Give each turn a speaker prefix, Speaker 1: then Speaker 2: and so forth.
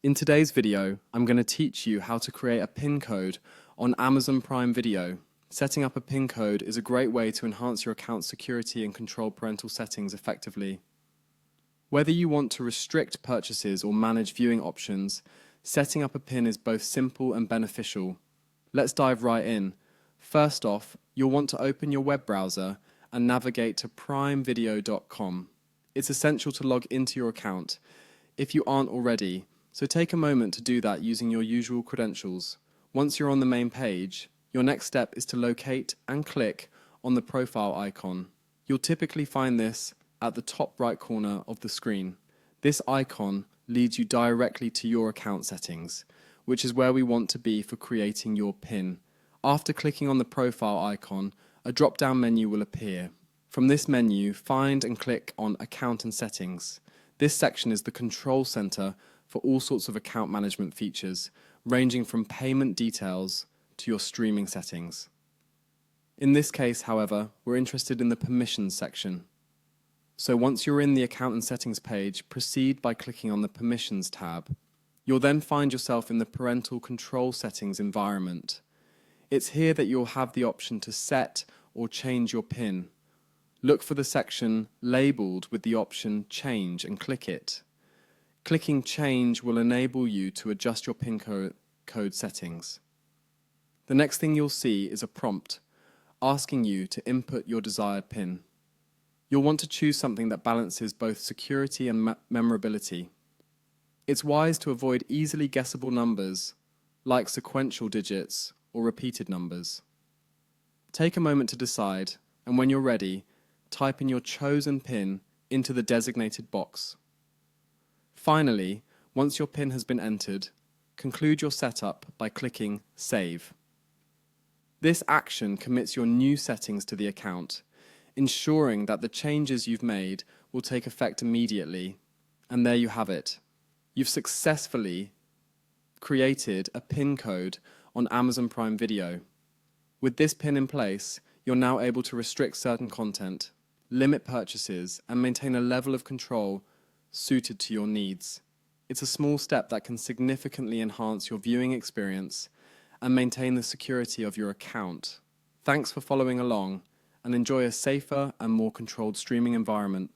Speaker 1: In today's video, I'm going to teach you how to create a PIN code on Amazon Prime Video. Setting up a PIN code is a great way to enhance your account's security and control parental settings effectively. Whether you want to restrict purchases or manage viewing options, setting up a PIN is both simple and beneficial. Let's dive right in. First off, you'll want to open your web browser and navigate to primevideo.com. It's essential to log into your account if you aren't already, so take a moment to do that using your usual credentials. Once you're on the main page, your next step is to locate and click on the profile icon. You'll typically find this at the top right corner of the screen. This icon leads you directly to your account settings, which is where we want to be for creating your PIN. After clicking on the profile icon, a drop-down menu will appear. From this menu, find and click on Account and Settings. This section is the control center for all sorts of account management features, ranging from payment details to your streaming settings. In this case, however, we're interested in the Permissions section. So once you're in the Account and Settings page, proceed by clicking on the Permissions tab. You'll then find yourself in the Parental Control Settings environment. It's here that you'll have the option to set or change your PIN. Look for the section labeled with the option Change and click it. Clicking Change will enable you to adjust your PIN code settings. The next thing you'll see is a prompt asking you to input your desired PIN. You'll want to choose something that balances both security and memorability. It's wise to avoid easily guessable numbers like sequential digits or repeated numbers. Take a moment to decide, and when you're ready, type in your chosen PIN into the designated box. Finally, once your PIN has been entered, conclude your setup by clicking Save. This action commits your new settings to the account, ensuring that the changes you've made will take effect immediately. And there you have it. You've successfully created a PIN code on Amazon Prime Video. With this PIN in place, you're now able to restrict certain content, limit purchases, and maintain a level of control suited to your needs. It's a small step that can significantly enhance your viewing experience and maintain the security of your account. Thanks for following along, and enjoy a safer and more controlled streaming environment.